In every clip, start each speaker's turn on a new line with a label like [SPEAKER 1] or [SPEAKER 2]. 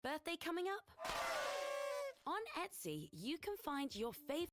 [SPEAKER 1] Birthday coming up? On Etsy, you can find your favorite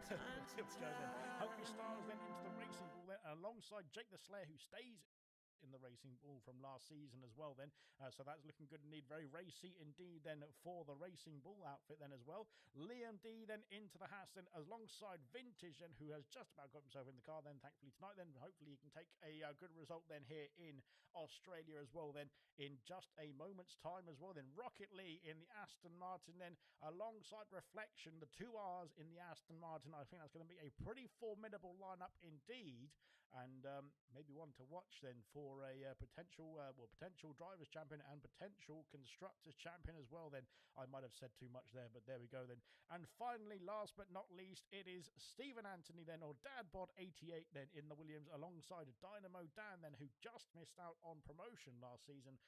[SPEAKER 2] Here we go then. Hungry Stars then into the Racing Bull then, alongside Jake the Slayer, who stays in the Racing Bull from last season as well then. So that's looking good indeed. Very racy indeed then for the Racing Bull outfit then as well. Liam D then into the Haas then alongside Vintage then, who has just about got himself in the car then thankfully tonight then. Hopefully he can take a good result then here in Australia as well then in just a moment's time as well then. Rocket Lee in the Aston Martin then alongside Reflection, the 2Rs in the Aston Martin. I think that's going to be a pretty formidable lineup indeed, and maybe one to watch then for a potential drivers champion and potential constructors champion as well then. I might have said too much there, but there we go then. And finally, last but not least, it is Stephen Anthony then, or Dadbod88 then in the Williams, alongside Dynamo Dan then, who just missed out on promotion last season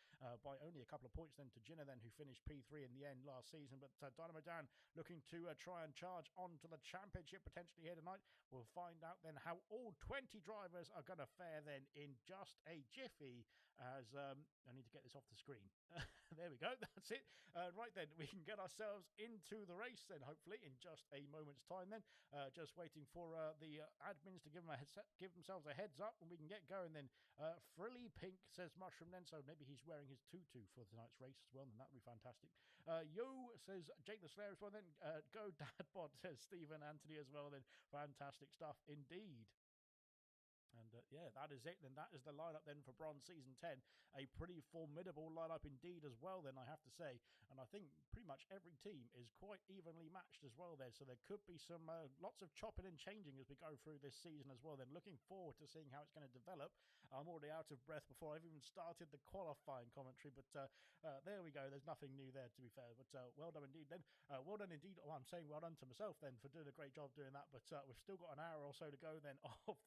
[SPEAKER 2] by only a couple of points then to Jinner then, who finished P3 in the end last season. But Dynamo Dan looking to try and charge on to the championship potentially here tonight. We'll find out then how all 20 drivers are going to fare then in just a jiffy, as I need to get this off the screen. There we go, that's it. Right then, we can get ourselves into the race then, hopefully in just a moment's time then. Just waiting for the admins to give themselves a heads up and we can get going then. Frilly Pink says Mushroom then, so maybe he's wearing his tutu for tonight's race as well, and that would be fantastic. Yo says Jake the Slayer as well then. Go Dadbot says Stephen Anthony as well then. Fantastic stuff indeed. And yeah, that is it then. That is the lineup then for Bronze Season 10. A pretty formidable lineup indeed as well then, I have to say. And I think pretty much every team is quite evenly matched as well there. So there could be some lots of chopping and changing as we go through this season as well then. Looking forward to seeing how it's going to develop. I'm already out of breath before I've even started the qualifying commentary. But there we go. There's nothing new there, to be fair. But well done indeed then. Well done indeed. Oh, I'm saying well done to myself then for doing a great job doing that. But we've still got an hour or so to go then of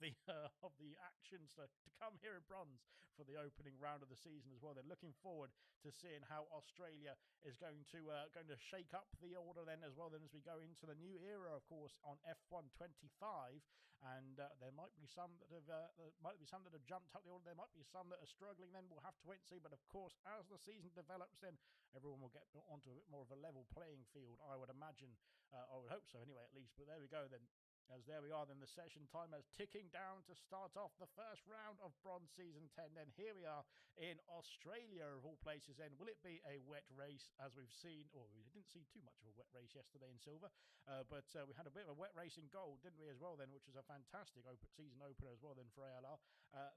[SPEAKER 2] the actions to come here in Bronze for the opening round of the season as well. They're looking forward to seeing how Australia is going to shake up the order then as well then, as we go into the new era, of course, on F1 25. And there might be some that have jumped up the order. There might be some that are struggling then. We'll have to wait and see. But of course, as the season develops, then everyone will get onto a bit more of a level playing field, I would imagine. I would hope so anyway, at least. But there we go then. As there we are then, the session timer is ticking down to start off the first round of Bronze Season 10. Then here we are in Australia of all places then. Will it be a wet race as we've seen? Or we didn't see too much of a wet race yesterday in silver, but we had a bit of a wet race in gold, didn't we, as well then, which was a fantastic season opener as well then for ALR.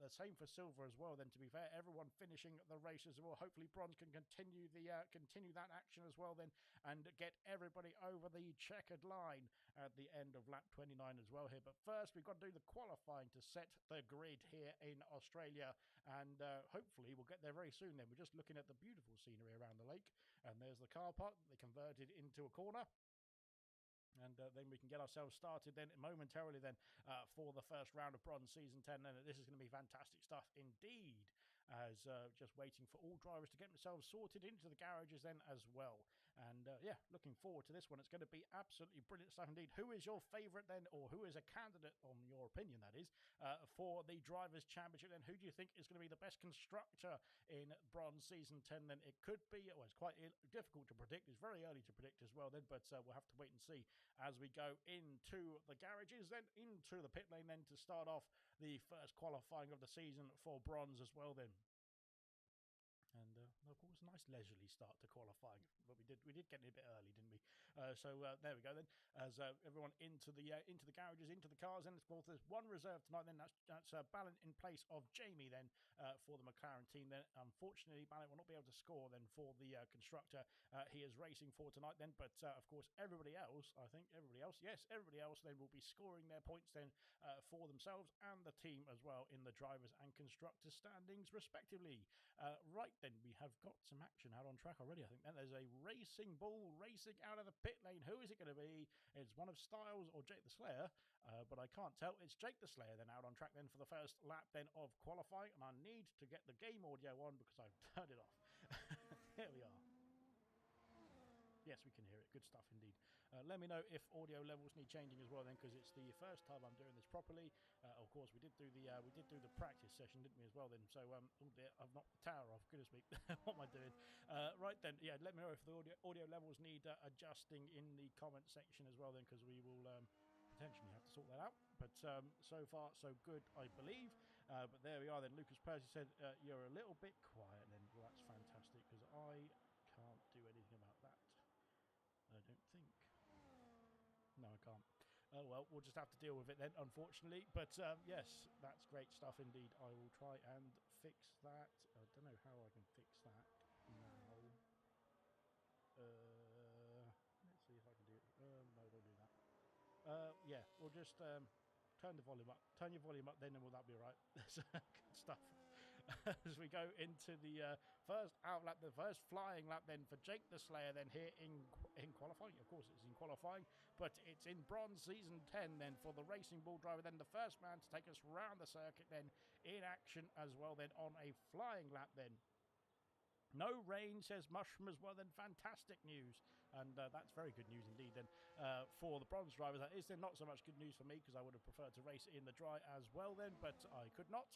[SPEAKER 2] The same for silver as well then, to be fair. Everyone finishing the race as well. Hopefully bronze can continue that action as well then, and get everybody over the checkered line at the end of lap 29 as well here. But first we've got to do the qualifying to set the grid here in Australia, and hopefully we'll get there very soon then. We're just looking at the beautiful scenery around the lake, and there's the car park they converted into a corner. And then we can get ourselves started then momentarily then for the first round of Bronze Season 10. And this is going to be fantastic stuff indeed, as just waiting for all drivers to get themselves sorted into the garages then as well. And yeah, looking forward to this one. It's going to be absolutely brilliant stuff indeed. Who is your favourite then, or who is a candidate, on your opinion that is, for the Drivers' Championship then? Who do you think is going to be the best constructor in Bronze Season 10 then? It could be, well, it's quite difficult to predict. It's very early to predict as well then, but we'll have to wait and see as we go into the garages, then into the pit lane then to start off the first qualifying of the season for bronze as well then. And of course, a nice leisurely start to qualifying, but we did get it a bit early, didn't we? So there we go then. As everyone into the garages, into the cars, and of course there's one reserve tonight. Then that's Ballint in place of Jamie then for the McLaren team. Then unfortunately, Ballint will not be able to score then for the constructor he is racing for tonight. Then, but of course everybody else, everybody else then will be scoring their points then for themselves and the team as well in the drivers and constructors standings respectively. Right. Then we have got some action out on track already. I think then there's a Racing Bull racing out of the pit lane. Who is it going to be? It's one of Styles or Jake the Slayer, but I can't tell. It's Jake the Slayer then out on track then for the first lap then of qualifying, and I need to get the game audio on because I've turned it off. Here we are. Yes, we can hear it. Good stuff indeed. Let me know if audio levels need changing as well then, because it's the first time I'm doing this properly. Of course, we did do the practice session, didn't we, as well then? So oh dear, I've knocked the tower off. Goodness me, what am I doing? Right then, yeah. Let me know if the audio levels need adjusting in the comment section as well then, because we will potentially have to sort that out. But so far, so good, I believe. But there we are then. Lucas Percy said, you're a little bit quiet then. Well, that's fantastic, because I can't do anything about that. I don't think. No, I can't. Oh, well, we'll just have to deal with it then, unfortunately. But, yes, that's great stuff indeed. I will try and fix that. I don't know how I can fix that now. Let's see if I can do it. No, don't do that. Yeah, we'll just turn the volume up. Turn your volume up then, and will that be all right? Good stuff. As we go into the first out lap, the first flying lap then for Jake the Slayer then here in qualifying. Of course, it's in qualifying, but it's in bronze season 10 then for the Racing Bull driver, then the first man to take us round the circuit then in action as well then on a flying lap then. No rain, says Mushroom as well, then fantastic news. And that's very good news indeed then for the bronze drivers. That is then not so much good news for me, because I would have preferred to race in the dry as well then, but I could not.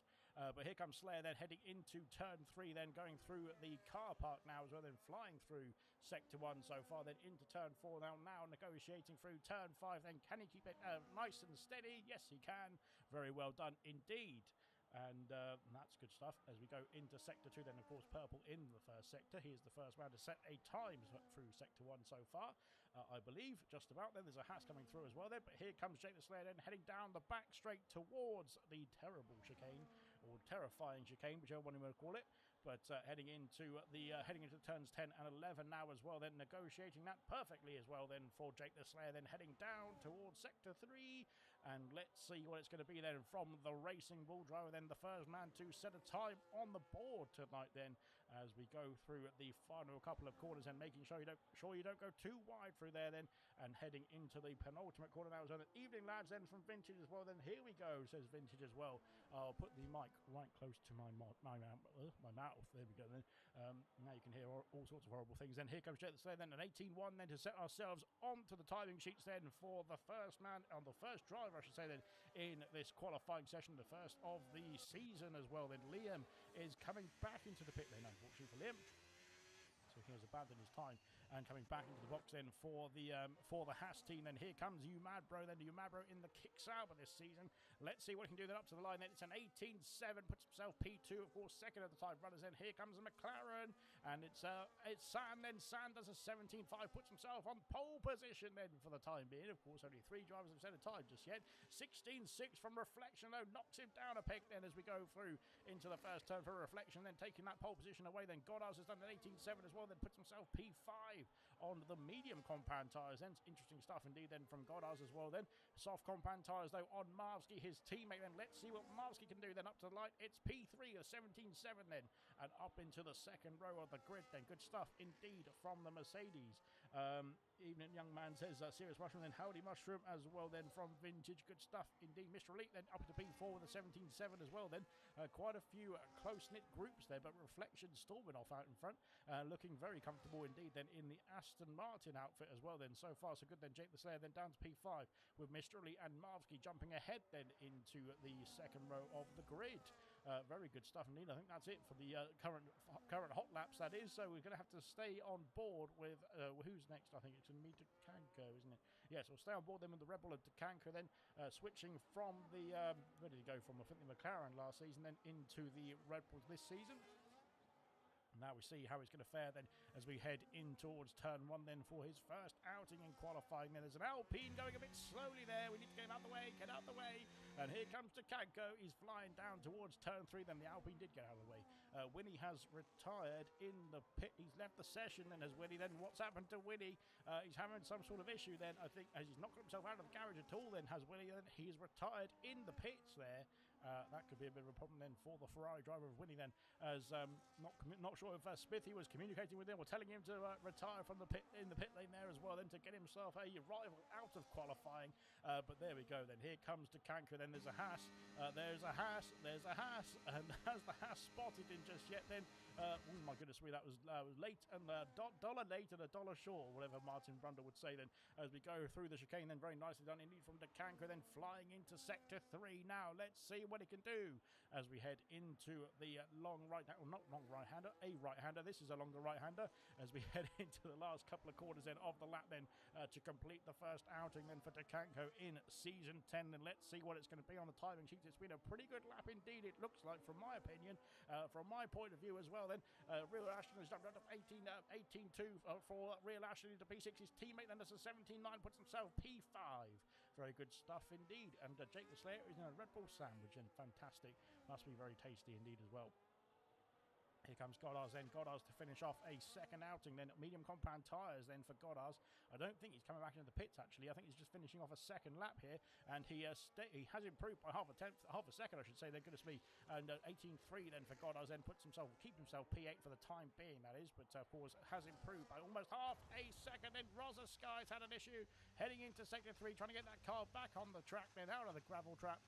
[SPEAKER 2] But here comes Slayer then heading into turn 3 then, going through the car park now as well, then flying through sector 1 so far, then into turn 4 now negotiating through turn 5 then. Can he keep it nice and steady? Yes, he can. Very well done indeed. And that's good stuff. As we go into sector 2 then, of course, Purple in the first sector. He is the first man to set a time through sector 1 so far, I believe, just about. Then there's a Haas coming through as well then, but here comes Jake the Slayer then heading down the back straight towards the terrible chicane, or terrifying chicane, whichever one you want to call it. But heading into turns 10 and 11 now as well, then negotiating that perfectly as well then for Jake the Slayer, then heading down towards sector 3. And let's see what it's going to be then from the Racing Bull driver, then the first man to set a time on the board tonight then, as we go through the final couple of corners and making sure you don't go too wide through there then, and heading into the penultimate corner now. So evening lads then from Vintage as well, then here we go, says Vintage as well. I'll put the mic right close to my mouth. There we go then. Now you can hear all sorts of horrible things. Then here comes Jake the Slayer then, an 18-1 then to set ourselves onto the timing sheets then for the first man, on the first driver I should say then, in this qualifying session, the first of the season as well. Then Liam is coming back into the pit lane, unfortunately for Liam. So he has abandoned his time and coming back into the box then for the Haas team. Then here comes Umadbro. Then Umadbro in the kick Sauber this season. Let's see what he can do then up to the line. Then it's an 18-7, puts himself P2, of course, second at the time runners. Then here comes a McLaren, and it's San. Then San does a 17-5, puts himself on pole position then for the time being. Of course, only 3 drivers have set a time just yet. 16-6 from Reflection though, knocks him down a peg then as we go through into the first turn for Reflection. Then taking that pole position away. Then Goddard has done an 18-7 as well. Then puts himself P5 on the medium compound tyres. Then interesting stuff indeed then from Goddard as well. Then soft compound tyres though on Marvsky, his teammate. Then let's see what Marvsky can do then up to the light. It's P3, a 17-7 then, and up into the second row of the grid then. Good stuff indeed from the Mercedes. Evening young man says Serious Mushroom, then Howdy Mushroom as well then from Vintage. Good stuff indeed. Mr. Elite then up to P4 with a 17-7 as well then. Quite a few close-knit groups there, but Reflection storming off out in front, looking very comfortable indeed then in the Aston Martin outfit as well then. So far so good then. Jake the Slayer then down to P5 with Mr. Elite and Marvsky jumping ahead then into the second row of the grid. Very good stuff indeed. I think that's it for the current hot laps, that is. So we're going to have to stay on board with who's next. I think it's going to be Decanco, isn't it? Yes, we'll stay on board then with the Red Bull of Decanco, then switching from the where did he go from? I think the McLaren last season, then into the Red Bulls this season. Now we see how he's going to fare then as we head in towards turn 1 then for his first outing in qualifying. Then there's an Alpine going a bit slowly there. We need to get him out the way, get out the way. And here comes Decanco. He's flying down towards turn 3. Then the Alpine did get out of the way. Winnie has retired in the pit. He's left the session then as Winnie. Then what's happened to Winnie? He's having some sort of issue then, I think, as he's not got himself out of the garage at all then has Winnie. Then he's retired in the pits there. That could be a bit of a problem then for the Ferrari driver of Winnie then, as not sure if Smithy was communicating with him or telling him to retire from the pit lane there as well then to get himself a rival out of qualifying. But there we go then. Here comes Decanco. Then there's a Haas. There's a Haas. There's a Haas. And has the Haas spotted him just yet then? Oh my goodness me, that was late and dollar late and a dollar short, whatever Martin Brundle would say then, as we go through the chicane then. Very nicely done indeed from Decanco, then flying into sector 3 now. Let's see what he can do as we head into the long right, well, not long right-hander, a right-hander. This is a longer right-hander as we head into the last couple of quarters then of the lap then to complete the first outing then for Decanco in Season 10. And let's see what it's going to be on the timing sheets. It's been a pretty good lap indeed, it looks like, from my opinion, from my point of view as well then. Real Ashton has jumped up to 18.2 for Real Ashton into P6. His teammate then does a 17.9, puts himself P5. Very good stuff indeed. And Jake the Slayer is in a Red Bull sandwich, and fantastic. Must be very tasty indeed as well. Here comes Goddard's then. Goddard's to finish off a second outing then. Medium compound tyres then for Goddard's. I don't think he's coming back into the pits actually. I think he's just finishing off a second lap here, and he has improved by half a second I should say. Then goodness me. And 18.3 then for Goddard's then keeps himself P8 for the time being, that is, but of course has improved by almost half a second. Then Rosa Sky's had an issue heading into sector 3, trying to get that car back on the track then out of the gravel trap.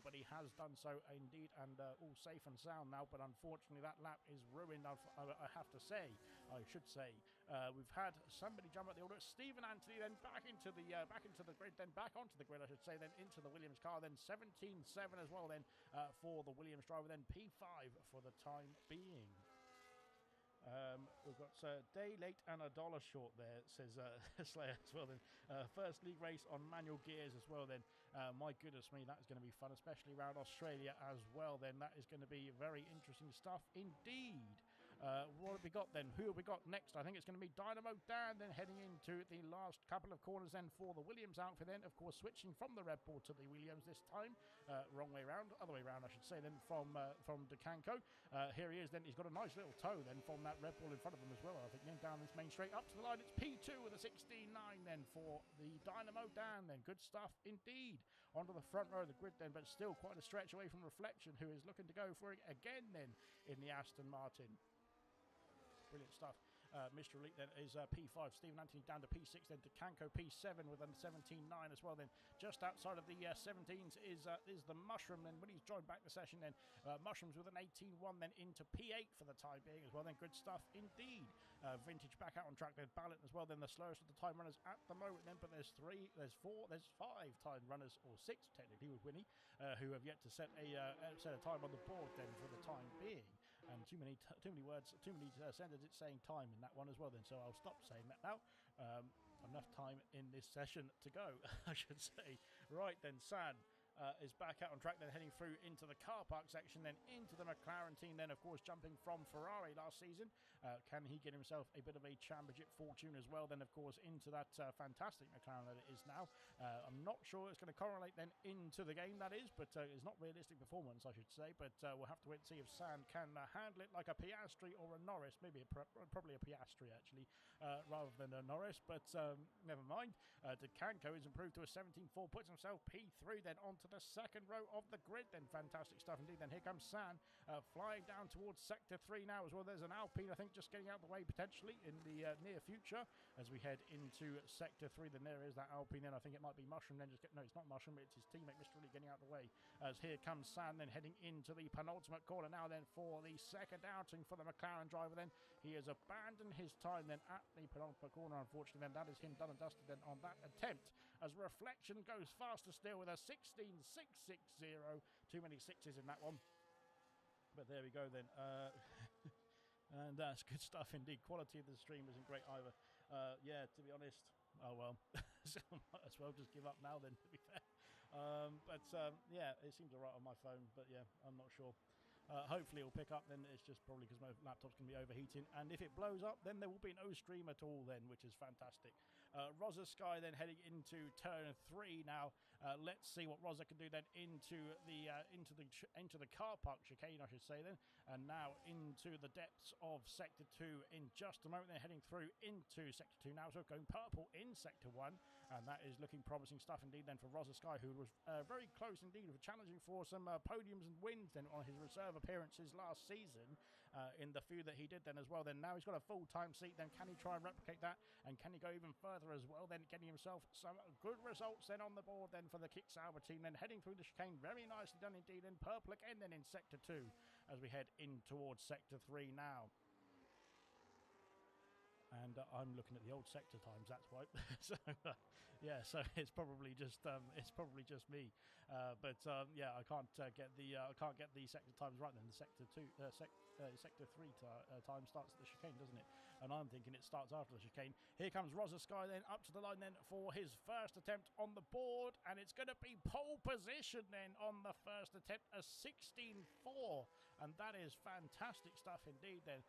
[SPEAKER 2] But he has done so indeed, and all safe and sound now. But unfortunately, that lap is ruined. I have to say, we've had somebody jump at the order. Stephen Anthony then back into the grid, then back onto the grid, I should say, then into the Williams car. Then 17.7 as well. Then for the Williams driver. Then P5 for the time being. We've got day late and $1 short there, says Slayer as well then. First league race on manual gears as well then. My goodness me, that is going to be fun, especially around Australia as well then. That is going to be very interesting stuff indeed. What have we got then? Who have we got next? I think it's going to be Dynamo Dan then heading into the last couple of corners then for the Williams outfit then. Of course, switching from the Red Bull to the Williams this time. Wrong way around. Other way around, I should say, then from Decanco. Here he is then. He's got a nice little toe then from that Red Bull in front of him as well. I think then down this main straight up to the line. It's P2 with a 16.9 then for the Dynamo Dan then. Good stuff indeed. Onto the front row of the grid then, but still quite a stretch away from Reflection, who is looking to go for it again then in the Aston Martin. Brilliant stuff. Mr. Elite then is P5. Stephen Anthony down to P6 then to Canco P7 with a 17.9 as well then. Just outside of the 17s is the Mushroom then when he's joined back the session then. Mushrooms with an 18.1 then into P8 for the time being as well then. Good stuff indeed. Vintage back out on track then. Ballot as well then. The slowest of the time runners at the moment then, but there's 5 time runners, or 6 technically with Winnie, who have yet to set a time on the board then for the time being. And too many words, too many sentences saying time in that one as well then, so I'll stop saying that now. Enough time in this session to go, I should say. Right then, San is back out on track then, heading through into the car park section, then into the McLaren team then, of course, jumping from Ferrari last season. Can he get himself a bit of a championship fortune as well then, of course, into that fantastic McLaren that it is now. I'm not sure it's going to correlate then into the game, that is, but it's not realistic performance, I should say. But we'll have to wait and see if San can handle it like a Piastri or a Norris, maybe probably a Piastri actually, rather than a Norris, but never mind. Decanco is improved to a 17.4, puts himself P3 then onto the second row of the grid then. Fantastic stuff indeed. Then here comes San flying down towards sector 3 now as well. There's an Alpine, I think, just getting out of the way potentially in the near future as we head into sector 3. Then there is that Alpine, and I think it might be Mushroom then. No, it's not Mushroom, it's his teammate Mr. Lee getting out of the way as here comes San then heading into the penultimate corner now then for the second outing for the McLaren driver then. He has abandoned his time then at the penultimate corner, unfortunately. Then that is him done and dusted then on that attempt as Reflection goes faster still with a 16.660. Too many sixes in that one, but there we go then. And that's good stuff indeed. Quality of the stream isn't great either. Yeah, to be honest, oh well. So I might as well just give up now then, to be fair. Yeah, it seems alright on my phone, but yeah, I'm not sure. Hopefully it'll pick up then. It's just probably because my laptop's going to be overheating, and if it blows up then there will be no stream at all then, which is fantastic. Rosa Sky then heading into turn 3 now. Let's see what Rosa can do then into the car park chicane, I should say then, and now into the depths of sector 2 in just a moment. They're heading through into sector 2 now, so going purple in sector 1, and that is looking promising stuff indeed then for Rosa Sky, who was very close indeed of challenging for some podiums and wins then on his reserve appearances last season, in the few that he did then as well. Then now he's got a full-time seat then. Can he try and replicate that, and can he go even further as well then, getting himself some good results then on the board then for the Kick Sauber team, then heading through the chicane. Very nicely done indeed in purple again then in sector 2 as we head in towards sector 3 now. And I'm looking at the old sector times, that's why. So yeah, so it's probably just me. Yeah, I can't get the sector times right. Then the sector 3 time starts at the chicane, doesn't it? And I'm thinking it starts after the chicane. Here comes Sky then up to the line then for his first attempt on the board, and it's going to be pole position then on the first attempt, a 16.4, and that is fantastic stuff indeed then.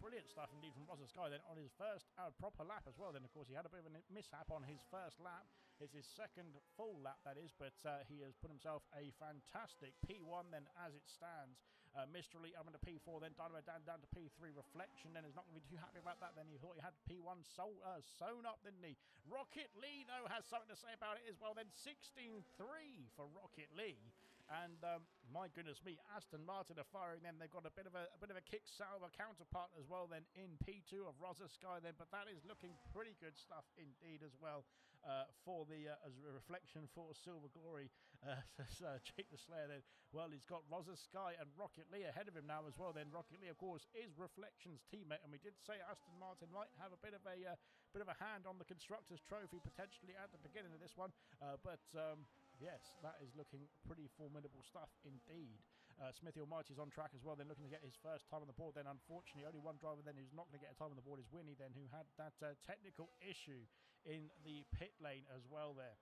[SPEAKER 2] Brilliant stuff indeed from Sky then on his first proper lap as well. Then of course he had a bit of a mishap on his first lap. It's his second full lap, that is, but he has put himself a fantastic P1 then as it stands. Mistrally up into P4, then Dynamo down to P3. Reflection then is not going to be too happy about that. Then he thought he had P1 sewn up, didn't he? Rocket Lee, though, has something to say about it as well. Then 16.3 for Rocket Lee. And my goodness me, Aston Martin are firing then. They've got a bit of a kick Sauber counterpart as well then in P2 of Sky then, but that is looking pretty good stuff indeed as well for the as a reflection for Silver Glory. Jake the Slayer then, well, he's got Sky and Rocket Lee ahead of him now as well then. Rocket Lee of course is Reflection's teammate, and we did say Aston Martin might have a bit of a hand on the Constructors' Trophy potentially at the beginning of this one, yes, that is looking pretty formidable stuff indeed. Smithy Almighty's on track as well, then looking to get his first time on the board. Then unfortunately only one driver then who's not going to get a time on the board is Winnie then, who had that technical issue in the pit lane as well there.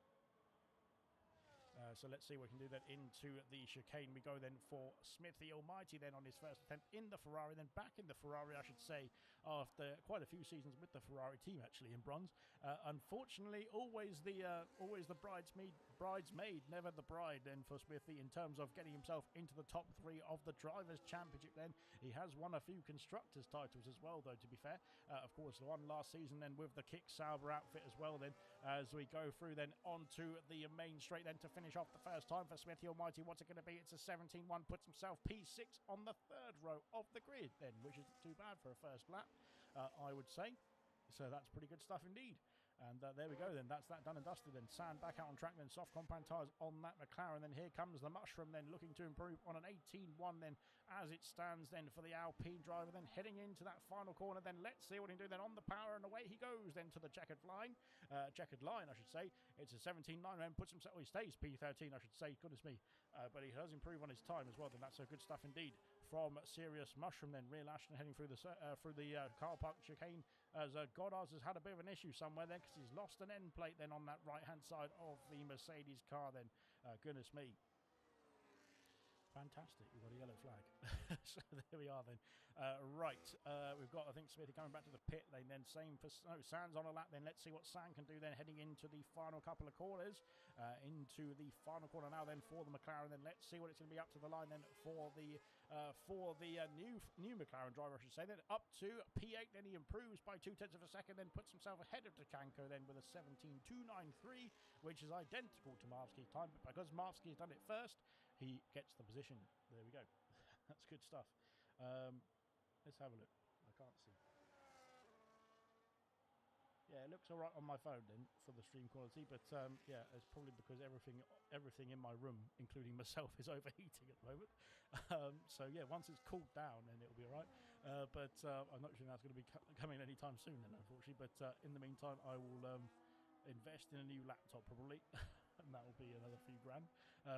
[SPEAKER 2] So let's see what we can do then into the chicane. We go then for Smithy Almighty then on his first attempt in the Ferrari, then back in the Ferrari, I should say, after quite a few seasons with the Ferrari team actually in bronze. Unfortunately, always the bridesmaid, never the bride then for Smithy in terms of getting himself into the top 3 of the Drivers' Championship then. He has won a few Constructors' titles as well, though, to be fair. Of course, the one last season then with the Kick Sauber outfit as well then, as we go through then onto the main straight then to finish off the first time for Smithy Almighty. What's it going to be? It's a 17.1, puts himself P6 on the third row of the grid then, which isn't too bad for a first lap, I would say. So that's pretty good stuff indeed. And there we go then. That's that done and dusted then. Sand back out on track then. Soft compound tyres on that McLaren. Then here comes the Mushroom then, looking to improve on an 18.1 then as it stands then for the Alpine driver. Then heading into that final corner. Then let's see what he can do then on the power. And away he goes then to the checkered line. Checkered line, I should say. It's a 17.9 then. Puts himself, well, he stays P13, I should say. Goodness me. But he does improve on his time as well. Then that's good stuff indeed from Serious Mushroom then. Real Ashton heading through the car park chicane as Goddard's has had a bit of an issue somewhere then, because he's lost an end plate then on that right hand side of the Mercedes car then. Goodness me. Fantastic, we've got a yellow flag. So there we are then. Right, we've got, I think, Smithy coming back to the pit lane then. Same for Sand's on a lap then. Let's see what Sand can do then heading into the final couple of corners. Into the final corner now then for the McLaren. Then let's see what it's going to be up to the line then for the new McLaren driver, I should say. Then up to P8, then he improves by 0.2 of a second, then puts himself ahead of Takanko then with a 17.293, which is identical to Marvsky's time. But because Marvsky's done it first, he gets the position. There we go. That's good stuff. Let's have a look. I can't see. Yeah, it looks all right on my phone then for the stream quality, but yeah, it's probably because everything in my room, including myself, is overheating at the moment. So yeah, once it's cooled down, then it'll be all right. But I'm not sure that's going to be coming anytime soon, then, unfortunately. But in the meantime, I will invest in a new laptop probably. And that will be another few grand.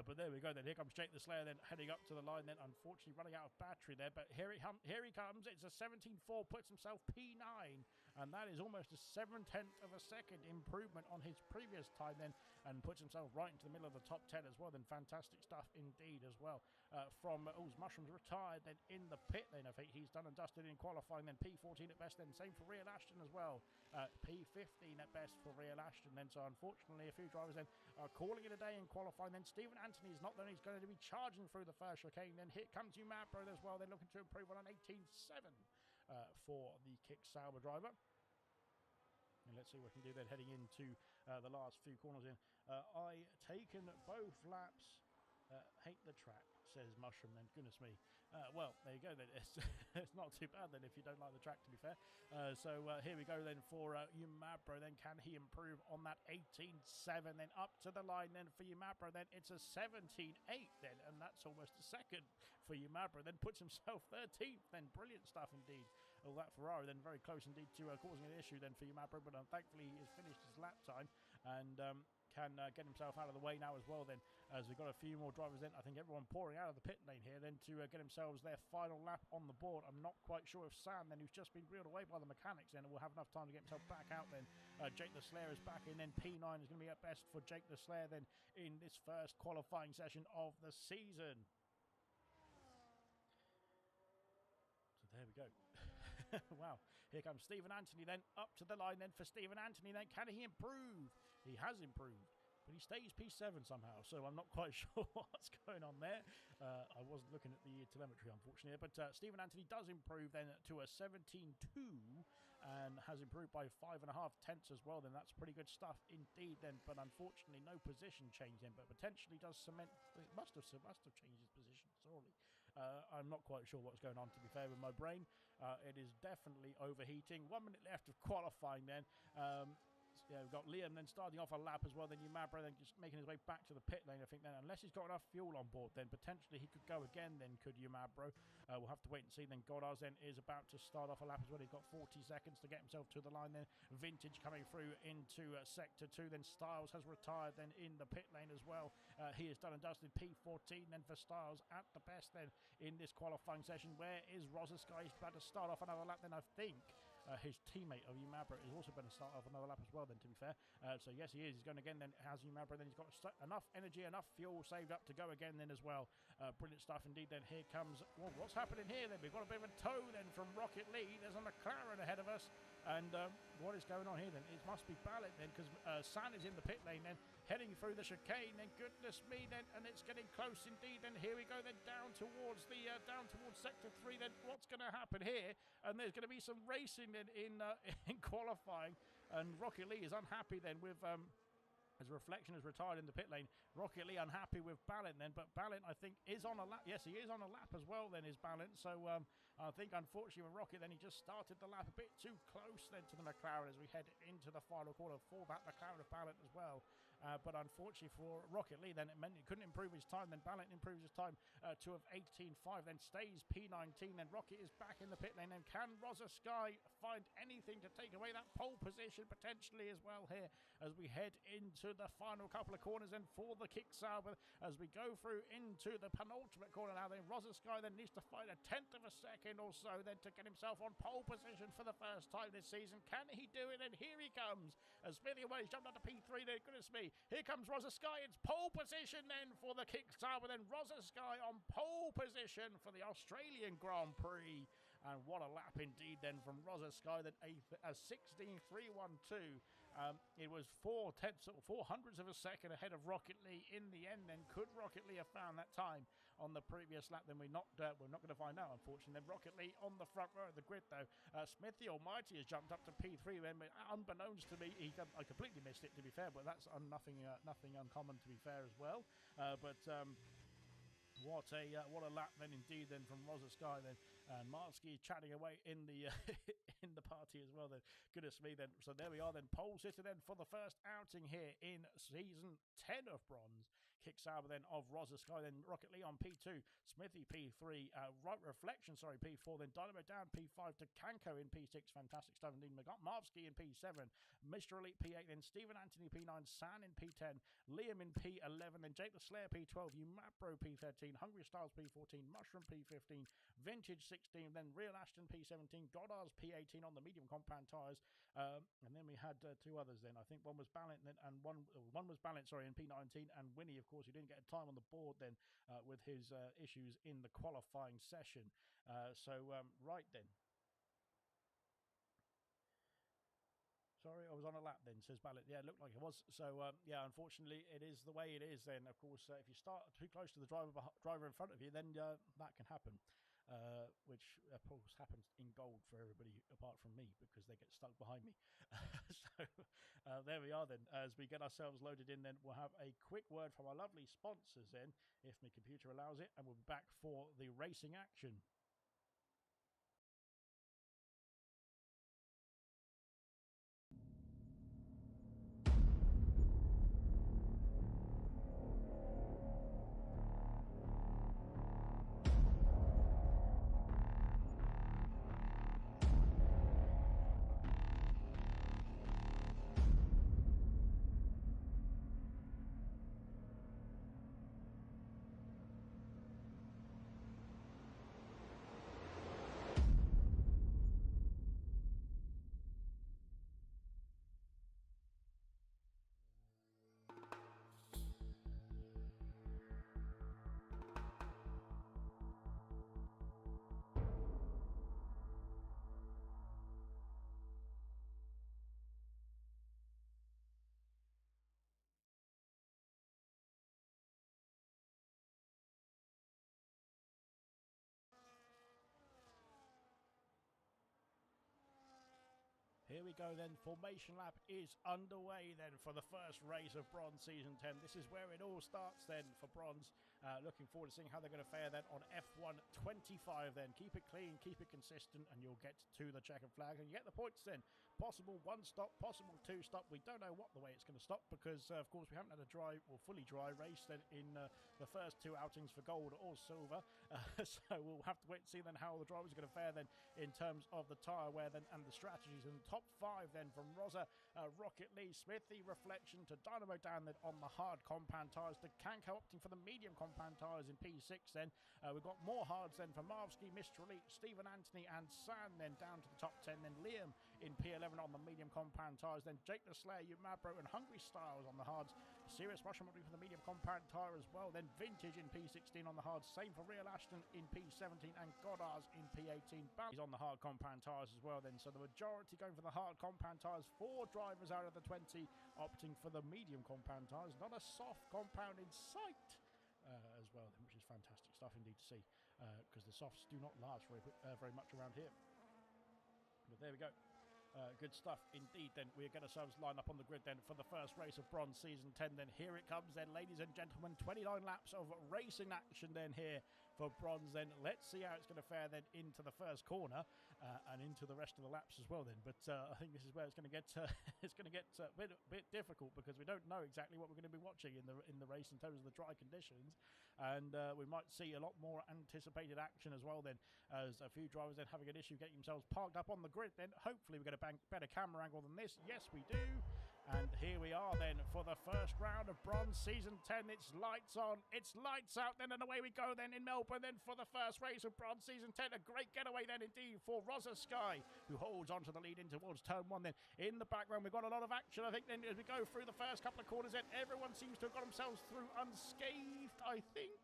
[SPEAKER 2] But there we go then. Here comes Jake the Slayer then heading up to the line then, unfortunately running out of battery there. But here he comes. It's a 17.4, puts himself P9. And that is almost a 0.7 of a second improvement on his previous time then, and puts himself right into the middle of the top 10 as well. Then fantastic stuff indeed as well. From Mushrooms retired then in the pit then. I think he's done and dusted in qualifying then. P14 at best then. Same for Real Ashton as well. P15 at best for Real Ashton then. So unfortunately a few drivers then are calling it a day in qualifying. Then Stephen Anthony is not the one who's going to be charging through the first chicane. Then here comes Umabro as well. They're looking to improve on an 18.7 for the Kick Sauber driver. And let's see what we can do then heading into the last few corners in. I taken both laps. Hate the track, says Mushroom then. Goodness me. Well, there you go then. It's not too bad then if you don't like the track, to be fair. So here we go then for Umabro. Then can he improve on that 18.7? Then up to the line then for Umabro. Then it's a 17.8 then, and that's almost a second for Umabro. Then puts himself 13th then. Brilliant stuff indeed. Well, that Ferrari then very close indeed to causing an issue then for Umabro, but thankfully he has finished his lap time and can get himself out of the way now as well then. as we've got a few more drivers in. I think everyone pouring out of the pit lane here then to get themselves their final lap on the board. I'm not quite sure if Sam then, who's just been reeled away by the mechanics then, will have enough time to get himself back out then. Jake the Slayer is back in, then P9 is going to be at best for Jake the Slayer then in this first qualifying session of the season. So there we go. Wow, here comes Stephen Anthony then, up to the line then for Stephen Anthony then. Can he improve? He has improved, but he stays P7 somehow, so I'm not quite sure what's going on there. I wasn't looking at the telemetry, unfortunately, but Stephen Anthony does improve then to a 17.2 and has improved by 5.5 tenths as well. Then that's pretty good stuff indeed then, but unfortunately no position change then, but potentially does cement. It must have changed his position, surely. I'm not quite sure what's going on, to be fair, with my brain. It is definitely overheating. 1 minute left of qualifying then. Yeah, we've got Liam then starting off a lap as well. Then Umabra then just making his way back to the pit lane, I think, then. Unless he's got enough fuel on board, then potentially he could go again then, could Umabra. We'll have to wait and see. Then Godars then is about to start off a lap as well. He's got 40 seconds to get himself to the line then. Vintage coming through into Sector 2. Then Styles has retired then in the pit lane as well. He is done and dusted. P14 then for Styles at the best then in this qualifying session. Where is Rozersky? He's about to start off another lap then, I think. His teammate of Umabra is also going to start off another lap as well then, to be fair. So yes, he is. He's going again then, has Umabra. Then he's got enough energy, enough fuel saved up to go again then as well. Brilliant stuff indeed then. Here comes, well, what's happening here then? We've got a bit of a tow then from Rocket Lee. There's a McLaren ahead of us. And what is going on here then? It must be Ballot then, because San is in the pit lane then, heading through the chicane. Then goodness me then, and it's getting close indeed. Then here we go then, down towards Sector 3. Then what's going to happen here? And there's going to be some racing then in qualifying. And Rocket Lee is unhappy then with as Reflection is retired in the pit lane. Rocket Lee unhappy with Ballint then, but Ballint, I think, is on a lap. Yes, he is on a lap as well then, is Ballint. So I think, unfortunately, with Rocket, then he just started the lap a bit too close then to the McLaren as we head into the final quarter for that McLaren of Ballint as well. But unfortunately for Rocket Lee, then it meant he couldn't improve his time. Then Ballint improves his time to of 18.5, then stays P19. Then Rocket is back in the pit lane. Then can Rozersky find anything to take away that pole position potentially as well here as we head into the final couple of corners then for the Kicksauber as we go through into the penultimate corner now. Then Rozersky then needs to find a tenth of a second or so then to get himself on pole position for the first time this season. Can he do it? And here he comes as Smithy away. He's jumped up to P3 there. Goodness me. Here comes Rozersky. It's pole position then for the Kicksauber. Then Rozersky on pole position for the Australian Grand Prix. And what a lap indeed then from Rozersky. Then a 16.312. It was 4/100ths of a second ahead of Rocket Lee in the end. Then could Rocket Lee have found that time on the previous lap? Then we're not going to find out, unfortunately. Then Rocket Lee on the front row of the grid though. Smithy Almighty has jumped up to P3. Then, unbeknownst to me, I completely missed it, to be fair, but that's nothing uncommon, to be fair as well. What a lap then indeed then from Rozersky then, and Marsky chatting away in the in the party as well then. Goodness me then. So there we are then, pole sitter then for the first outing here in season 10 of Bronze. Kicksauber then of Rozersky, then Rocket Lee on P2, Smithy P3, Reflection P4, then Dynamo down P5 to Kanko in P6, fantastic stuff indeed. Marvsky in P7, Mr. Elite P8, then Stephen Anthony P9, San in P10, Liam in P11, then Jake the Slayer P12, Umapro P13, Hungry Styles P14, Mushroom P15, Vintage 16, then Real Ashton P17, Goddar's P18 on the medium compound tyres, and then we had two others then. I think one was Ballint and one was Ballint, in P19, and Winnie, of course, who didn't get a time on the board then with his issues in the qualifying session. Right then. Sorry, I was on a lap then, says Ballot. Yeah, it looked like it was. So, yeah, unfortunately, it is the way it is then. Of course, if you start too close to the driver in front of you, then that can happen. Which, of course, happens in gold for everybody apart from me because they get stuck behind me. There we are then. As we get ourselves loaded in, then we'll have a quick word from our lovely sponsors then, if my computer allows it, and we'll be back for the racing action. Here we go then, formation lap is underway then for the first race of Bronze Season 10. This is where it all starts then for Bronze. Looking forward to seeing how they're going to fare then on F1 25 then. Keep it clean, keep it consistent, and you'll get to the checkered flag and you get the points then. Possible one stop, possible two stop. We don't know what the way it's going to stop because, of course, we haven't had a dry or fully dry race then in the first two outings for gold or silver. So we'll have to wait and see then how the drivers are going to fare then in terms of the tyre wear then and the strategies. And top five then from Rosa, Rocket Lee, Smithy, Reflection to Dynamo Dan then on the hard compound tyres, to Kanko opting for the medium compound tyres in P6 then. We've got more hards then for Marvsky, Mr. Elite, Stephen Anthony and San then down to the top 10. Then Liam in P11 on the medium compound tyres. Then Jake the Slayer, Umabro and Hungry Styles on the hards. Serious Russian will be for the medium compound tyre as well. Then Vintage in P16 on the hards. Same for Real Ashton in P17 and Goddard's in P18. He's on the hard compound tyres as well then. So the majority going for the hard compound tyres. 4 drivers out of the 20 opting for the medium compound tyres. Not a soft compound in sight as well, which is fantastic stuff indeed to see, because the softs do not last very much around here. But there we go. Good stuff indeed then. We'll get ourselves lined up on the grid then for the first race of Bronze Season 10 then. Here it comes then, ladies and gentlemen. 29 laps of racing action then here for Bronze then. Let's see how it's going to fare then into the first corner and into the rest of the laps as well then. But I think this is where it's going to get a bit difficult, because we don't know exactly what we're going to be watching in the race in terms of the dry conditions, and we might see a lot more anticipated action as well then, as a few drivers then having an issue getting themselves parked up on the grid then. Hopefully we get a better camera angle than this. Yes, we do. And here we are then for the first round of Bronze Season 10. It's lights on, it's lights out then, and away we go then in Melbourne then for the first race of Bronze Season 10. A great getaway then indeed for Rosa Sky, who holds on to the lead in towards turn 1 then. In the background we've got a lot of action, I think, then as we go through the first couple of corners then. Everyone seems to have got themselves through unscathed, I think.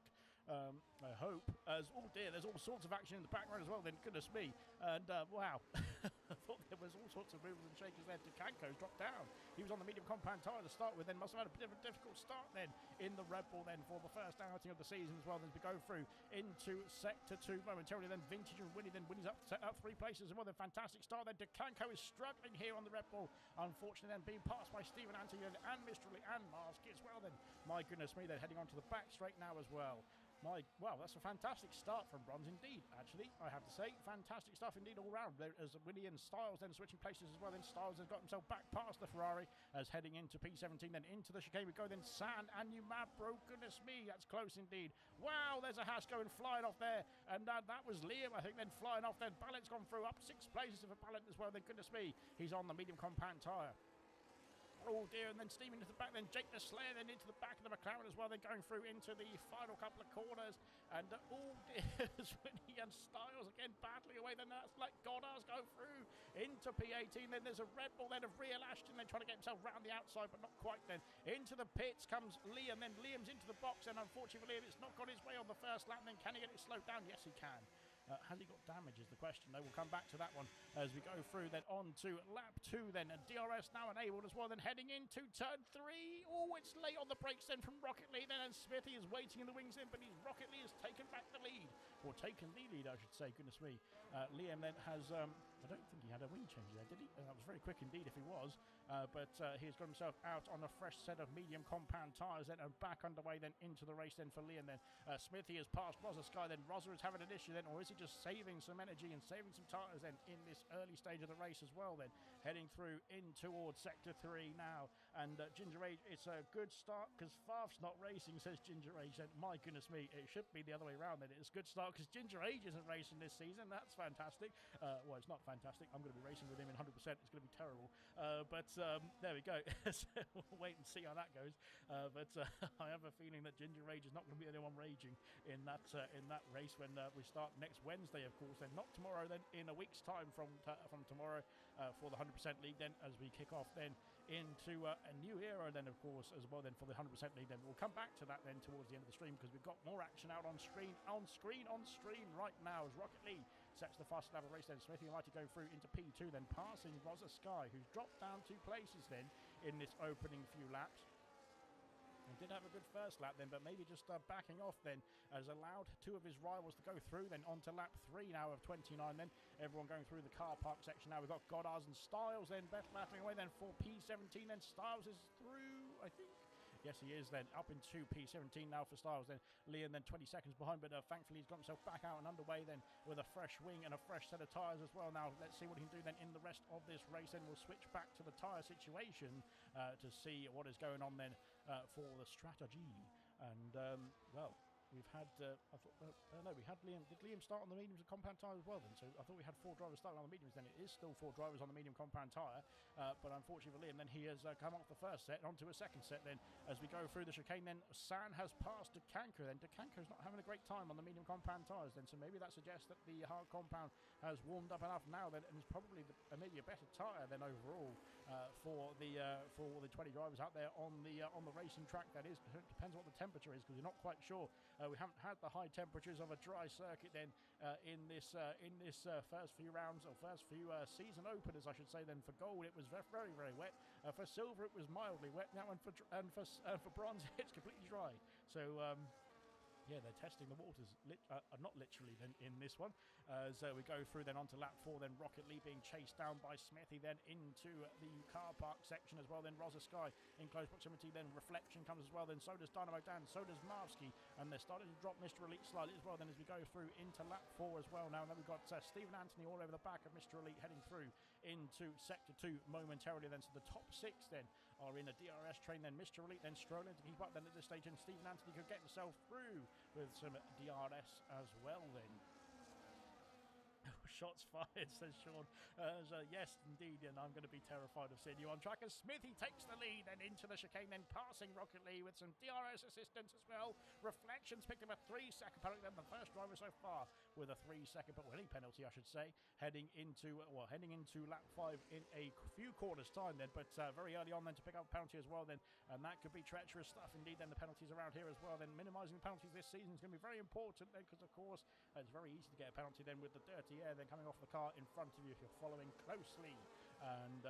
[SPEAKER 2] I hope. Oh dear, there's all sorts of action in the background as well then, goodness me. And wow, I thought there was all sorts of movers and shakers there. Kanko's dropped down. He was on the medium compound tyre to start with, then must have had a bit of a difficult start then in the Red Bull then for the first outing of the season as well. Then as we go through into Sector 2 momentarily, then Vintage and Winnie, then Winnie's up 3 places as well. Then fantastic start then. Kanko is struggling here on the Red Bull, unfortunately then being passed by Stephen Anthony and Mr. Lee and Marsky as well then. My goodness me, they're heading onto the back straight now as well. Wow, that's a fantastic start from Bronze indeed, actually, I have to say. Fantastic stuff indeed all round. There is Winnie and Styles then switching places as well. Then Styles has got himself back past the Ferrari as heading into P17, then into the chicane we go. Then San and Umabro, goodness me, that's close indeed. Wow, there's a Haas going flying off there. And that was Liam, I think, then flying off. Then Ballett's gone through, up 6 places for Ballett as well. Then goodness me, he's on the medium compound tyre. Oh dear, and then steaming to the back, then Jake the Slayer, then into the back of the McLaren as well, then going through into the final couple of corners, and oh dear, Winnie and Styles again battling away. Then that's like Goddard's go through into P18, then there's a Red Bull then of Real Ashton, then trying to get himself round the outside, but not quite then. Into the pits comes Liam, then Liam's into the box, and unfortunately for Liam, it's not got his way on the first lap. Then can he get it slowed down? Yes, he can. Has he got damage is the question. They will come back to that one as we go through then on to lap 2 then. And DRS now enabled as well, then heading into turn 3. Oh, it's late on the brakes then from Rocket Lee then, and Smithy is waiting in the wings then, but Rocket Lee has taken back the lead, or taken the lead I should say, goodness me. Liam then has, I don't think he had a wing change there, did he? That was very quick indeed if he was, but he's got himself out on a fresh set of medium compound tyres then, and back underway then into the race then for Liam then. Smithy has passed Rosa Sky, then Rosa is having an issue then, or is he just saving some energy and saving some tyres then in this early stage of the race as well then. Heading through in towards Sector 3 now, and Ginger Age, it's a good start because Farf's not racing, says Ginger Age, and my goodness me, it should be the other way around then. It's a good start because Ginger Age isn't racing this season. That's fantastic. Well, it's not fantastic. I'm going to be racing with him in 100%. It's going to be terrible, but there we go. So we'll wait and see how that goes, but I have a feeling that Ginger Age is not going to be the only one raging in that race when we start next Wednesday, of course, then not tomorrow, then in a week's time from tomorrow for the 100% league then, as we kick off then into a new era then, of course, as well then for the 100% league. Then we'll come back to that then towards the end of the stream, because we've got more action out on screen right now as Rocket Lee sets the fastest lap of the race then. Smithy and Mighty go through into P2 then, passing Rosa Sky, who's dropped down 2 places then in this opening few laps. He did have a good first lap then, but maybe just backing off then has allowed two of his rivals to go through. Then onto lap 3 now of 29 then. Everyone going through the car park section now. We've got Goddard and Styles then battling away then for P17. Then Styles is through, I think. Yes, he is then up into P17 now for Styles. Then Liam then 20 seconds behind, but thankfully he's got himself back out and underway then with a fresh wing and a fresh set of tyres as well. Now let's see what he can do then in the rest of this race. Then we'll switch back to the tyre situation to see what is going on then for the strategy. And well, we've had we had Liam. Did Liam start on the mediums and compound tyre as well then? So I thought we had 4 drivers starting on the mediums. Then it is still 4 drivers on the medium compound tyre, but unfortunately for Liam, then he has come off the first set onto a second set. Then as we go through the chicane, then San has passed Decanco. Then Decanco's not having a great time on the medium compound tyres. Then so maybe that suggests that the hard compound has warmed up enough now. Then and it's probably maybe a better tyre than overall for the 20 drivers out there on the racing track. That is, it depends what the temperature is because we're not quite sure. We haven't had the high temperatures of a dry circuit then in this first few rounds or first few season openers, I should say. Then for gold it was very wet. For silver it was mildly wet. Now and for bronze it's completely dry. So yeah, they're testing the waters, not literally then in this one. As we go through then onto lap 4, then Rocket Lee being chased down by Smithy, then into the car park section as well. Then Rosa Sky in close proximity, then Reflection comes as well. Then so does Dynamo Dan, so does Marvsky, and they're starting to drop Mr. Elite slightly as well. Then as we go through into lap 4 as well now, and then we've got Stephen Anthony all over the back of Mr. Elite heading through into sector 2 momentarily. Then so the top 6 then are in a DRS train. Then Mr. Elite then strolling to keep up then at this stage, and Stephen Anthony could get himself through with some DRS as well then. Shots fired, says Sean. Yes, indeed, and I'm going to be terrified of seeing you on track as Smithy takes the lead and into the chicane, then passing Rocket Lee with some DRS assistance as well. Reflections picked up a 3-second penalty, then the first driver so far with a 3-second penalty, I should say, heading into lap 5 in a few quarters time then, but very early on then to pick up a penalty as well then, and that could be treacherous stuff indeed. Then the penalties around here as well, then minimising penalties this season is going to be very important then, because of course it's very easy to get a penalty then with the dirty air then coming off the car in front of you if you're following closely. And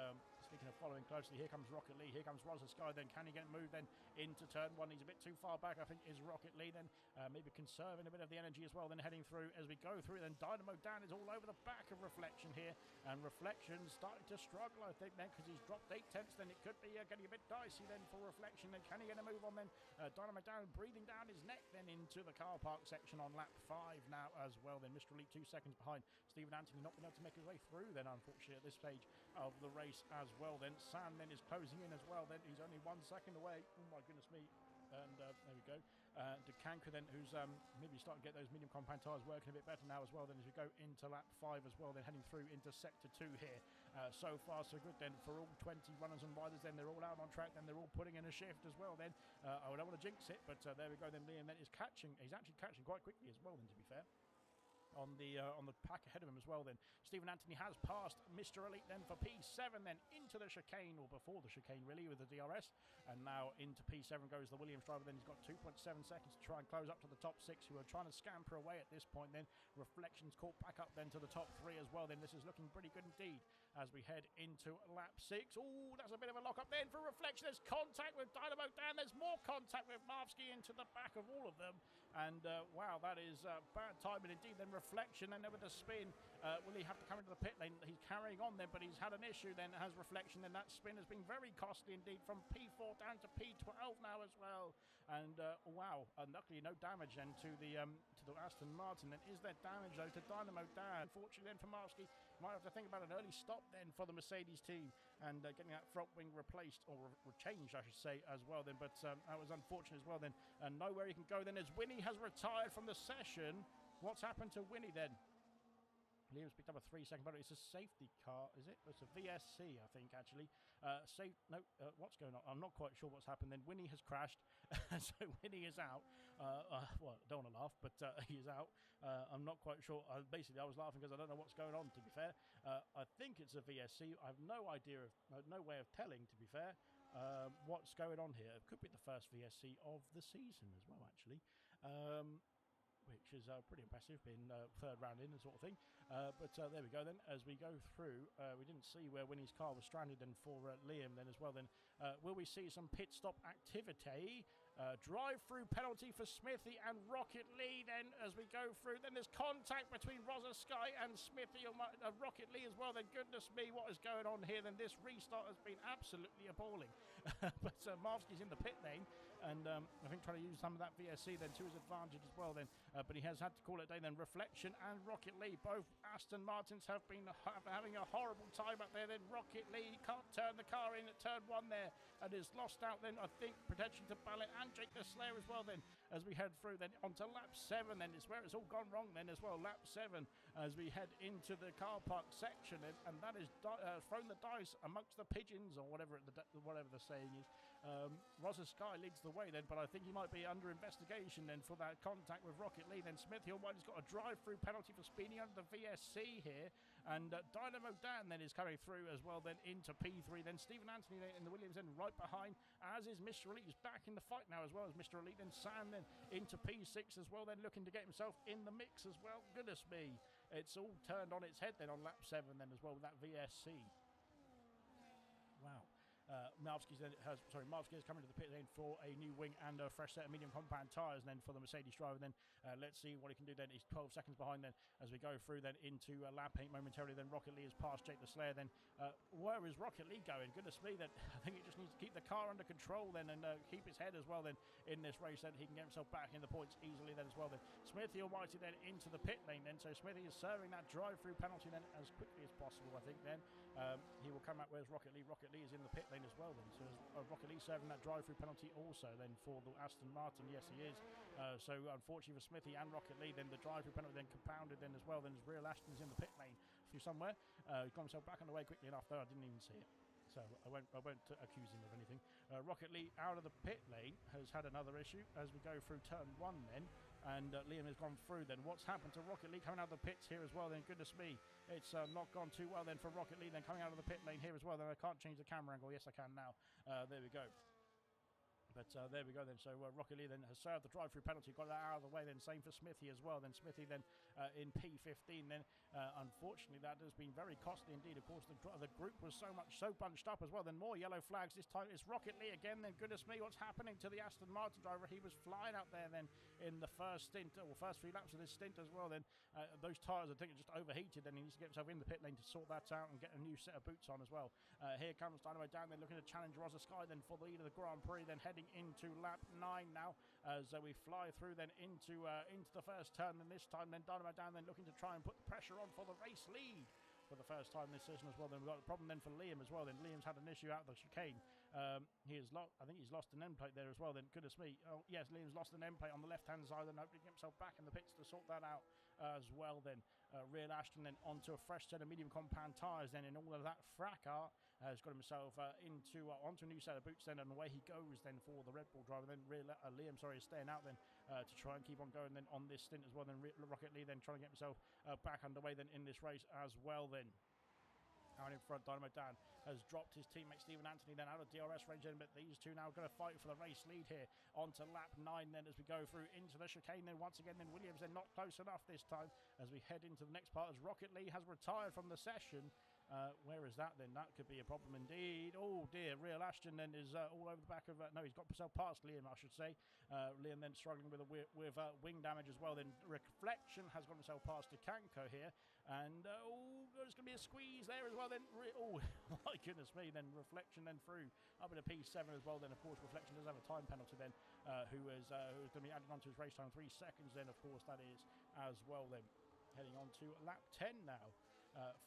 [SPEAKER 2] speaking of following closely, here comes Rocket Lee, here comes Rosa Sky. Then can he get moved then into turn 1? He's a bit too far back, I think, is Rocket Lee. Then maybe conserving a bit of the energy as well, then heading through as we go through. Then Dynamo Dan is all over the back of Reflection here, and Reflection starting to struggle, I think, then, because he's dropped 8/10. Then it could be getting a bit dicey then for Reflection. Then can he get a move on then? Dynamo Dan breathing down his neck then into the car park section on lap 5 now as well. Then Mr. Elite 2 seconds behind. Stephen Anthony not being able to make his way through then, unfortunately, at this stage of the race as well. Then Sam then is closing in as well. Then he's only 1 second away. Oh my goodness me. And there we go. Decanco then, who's maybe starting to get those medium compound tyres working a bit better now as well. Then as we go into lap 5 as well, then heading through into sector 2 here. So far so good then for all 20 runners and riders. Then they're all out on track. Then they're all putting in a shift as well. Then I don't want to jinx it, but there we go. Then Liam then is catching. He's actually catching quite quickly as well then, to be fair. On the pack ahead of him as well then. Stephen Anthony has passed Mr. Elite then for P7, then into the chicane, or before the chicane really, with the DRS, and now into P7 goes the Williams driver. Then he's got 2.7 seconds to try and close up to the top 6, who are trying to scamper away at this point. Then Reflections caught back up then to the top 3 as well. Then this is looking pretty good indeed as we head into lap 6. Oh, that's a bit of a lock up then for Reflection. There's contact with Dynamo Dan. There's more contact with Marvsky into the back of all of them, and wow, that is bad timing indeed. Then Reflection then over the spin. Will he have to come into the pit lane? He's carrying on then, but he's had an issue then, has Reflection. Then that spin has been very costly indeed, from P4 down to P12 now as well. And wow, luckily no damage then to the Aston Martin. Then is there damage though to Dynamo Dan? Unfortunately then for Marvsky, might have to think about an early stop then for the Mercedes team, and getting that front wing replaced, or changed I should say as well then. But that was unfortunate as well then, and nowhere he can go then as Winnie has retired from the session. What's happened to Winnie then? Liam's picked up a 3-second penalty. It's a safety car, is it? It's a VSC, I think, actually. What's going on? I'm not quite sure what's happened then. Winnie has crashed, so Winnie is out. Well, I don't want to laugh, but he is out. I'm not quite sure. Basically, I was laughing because I don't know what's going on, to be fair. I think it's a VSC. I have no idea, no way of telling, to be fair, what's going on here. It could be the first VSC of the season as well, actually. Which is pretty impressive, being third round in and sort of thing. But there we go then. As we go through, we didn't see where Winnie's car was stranded, and for Liam then as well. Then will we see some pit stop activity? Drive-through penalty for Smithy and Rocket Lee then as we go through. Then there's contact between Rosa Sky and Smithy and Rocket Lee as well. Then goodness me, what is going on here? Then this restart has been absolutely appalling. But Marvsky's in the pit lane and I think trying to use some of that VSC then to his advantage as well then. But he has had to call it a day then. Reflection and Rocket Lee, both Aston Martins have been having a horrible time up there. Then Rocket Lee can't turn the car in at turn 1 there and is lost out then, I think, protection to Ballet and Jake the Slayer as well then as we head through then onto lap 7 then is where it's all gone wrong then as well. Lap 7 as we head into the car park section and that is thrown the dice amongst the pigeons or whatever the saying is. Rosa Sky leads the way then, but I think he might be under investigation then for that contact with Rocket Lee. Then Smithy Almighty's got a drive-through penalty for speeding under the VSC here, and Dynamo Dan then is coming through as well then into P3. Then Stephen Anthony in the Williams then right behind, as is Mr. Elite. He's back in the fight now as well as Mr. Elite. Then Sam then into P6 as well, then looking to get himself in the mix as well. Goodness me, it's all turned on its head then on lap 7 then as well with that VSC. Wow. Marvsky is coming to the pit lane for a new wing and a fresh set of medium compound tyres then for the Mercedes driver. Then let's see what he can do then. He's 12 seconds behind then as we go through then into lap 8 momentarily. Then Rocket Lee has passed Jake the Slayer. Then where is Rocket Lee going? Goodness me, then I think he just needs to keep the car under control then and keep his head as well then in this race. Then he can get himself back in the points easily then as well. Then Smithy Almighty then into the pit lane then. So Smithy is serving that drive-through penalty then as quickly as possible, I think. Then he will come out. Where's Rocket Lee? Rocket Lee is in the pit lane as well then. So Rocket Lee serving that drive-through penalty also then for the Aston Martin. Yes, he is. So unfortunately for Smithy and Rocket Lee, then the drive-through penalty then compounded then as well. Then as Real Ashton's in the pit lane through somewhere. He got himself back on the way quickly enough though. I didn't even see it. So I won't accuse him of anything. Rocket Lee out of the pit lane has had another issue as we go through turn 1 then. And Liam has gone through then. What's happened to Rocket Lee coming out of the pits here as well then? Goodness me, it's not gone too well then for Rocket Lee then coming out of the pit lane here as well. Then I can't change the camera angle. Yes, I can now. There we go. But there we go then. So Rocket Lee then has served the drive-through penalty, got that out of the way. Then same for Smithy as well. Then Smithy then in P15 then. Unfortunately, that has been very costly indeed. Of course, the group was so bunched up as well. Then more yellow flags. This time it's Rocket Lee again. Then goodness me, what's happening to the Aston Martin driver? He was flying out there then in the first stint, or first 3 laps of this stint as well. Then those tyres, I think, are just overheated. Then he needs to get himself in the pit lane to sort that out and get a new set of boots on as well. Here comes Dynamo Dan then looking to challenge Rosa Sky then for the lead of the Grand Prix. Then heading into lap 9 now as we fly through then into the first turn. And this time then Dynamo Dan then looking to try and put the pressure on for the race lead for the first time this season as well. Then we've got a problem then for Liam as well. Then Liam's had an issue out of the chicane. I think he's lost an end plate there as well. Then goodness me, oh yes, Liam's lost an end plate on the left hand side. Then hoping to get himself back in the pits to sort that out as well. Then Real Ashton then onto a fresh set of medium compound tyres. Then in all of that fracas has got himself onto a new set of boots. Then and away he goes then for the Red Bull driver. Then Liam is staying out then to try and keep on going then on this stint as well. Then Rocket Lee then trying to get himself back underway then in this race as well. Then out in front, Dynamo Dan has dropped his teammate Stephen Anthony then out of DRS range then, but these two now going to fight for the race lead here onto lap 9 then as we go through into the chicane. Then once again then Williams then not close enough this time as we head into the next part as Rocket Lee has retired from the session. Where is that then? That could be a problem indeed. Oh dear, Real Ashton then is all over the back of no, he's got himself past Liam, I should say. Liam then struggling with wing damage as well. Then Reflection has got himself past to Kanko here, and there's going to be a squeeze there as well. Then my goodness me, then Reflection then through up in a P7 as well. Then of course Reflection does have a time penalty then, who's going to be added onto his race time, 3 seconds then of course that is as well. Then heading on to lap 10 now.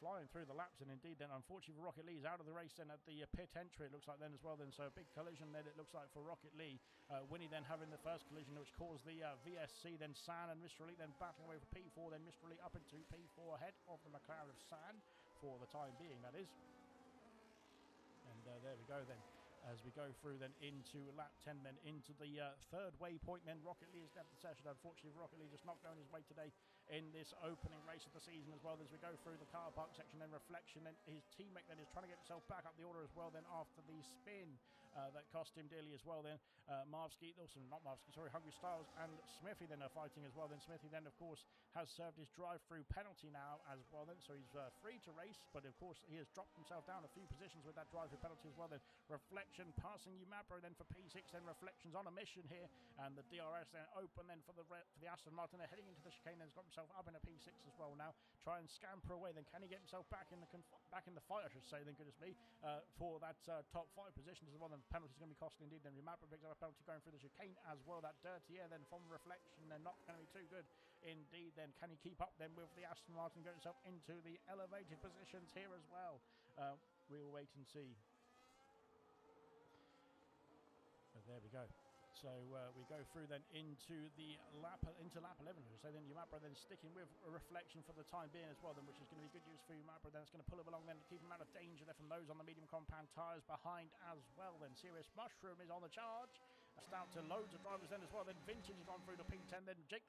[SPEAKER 2] Flying through the laps, and indeed then unfortunately for Rocket Lee is out of the race then at the pit entry it looks like then as well. Then so a big collision then it looks like for Rocket Lee. Winnie then having the first collision which caused the VSC. Then San and Mr. Elite then battling away for P4. Then Mr. Elite up into P4 ahead of the McLaren of San for the time being, that is. And there we go then as we go through then into lap 10 then into the third waypoint. Then Rocket Lee has left the session. Unfortunately Rocket Lee just not going his way today in this opening race of the season as well. As we go through the car park section, then Reflection, then his teammate then is trying to get himself back up the order as well then after the spin that cost him dearly as well then. Marvsky, also not Marvsky, sorry, Hungry Styles and Smithy then are fighting as well. Then Smithy then of course has served his drive-through penalty now as well then, so he's free to race, but of course he has dropped himself down a few positions with that drive-through penalty as well then. Reflection passing Umapro then for P6, then Reflection's on a mission here, and the DRS then open then for the Aston Martin. They're heading into the chicane, then he's got himself up in a P6 as well now, try and scamper away. Then can he get himself back in the fight, I should say, then goodness me, for that top 5 positions as well. Then the penalty's going to be costly indeed. Then Umapro picks up a penalty going through the chicane as well. That dirty air then from Reflection, they're not going to be too good indeed. Then can he keep up then with the Aston Martin, get himself into the elevated positions here as well? We will wait and see. But there we go. So we go through then into lap 11. So then Umapro then sticking with a Reflection for the time being as well, then, which is going to be good news for Umapro. Then it's going to pull him along then to keep him out of danger there from those on the medium compound tyres behind as well. Then Serious Mushroom is on the charge. Out to loads of drivers then as well. Then Vintage has gone through the P10. Then Jake the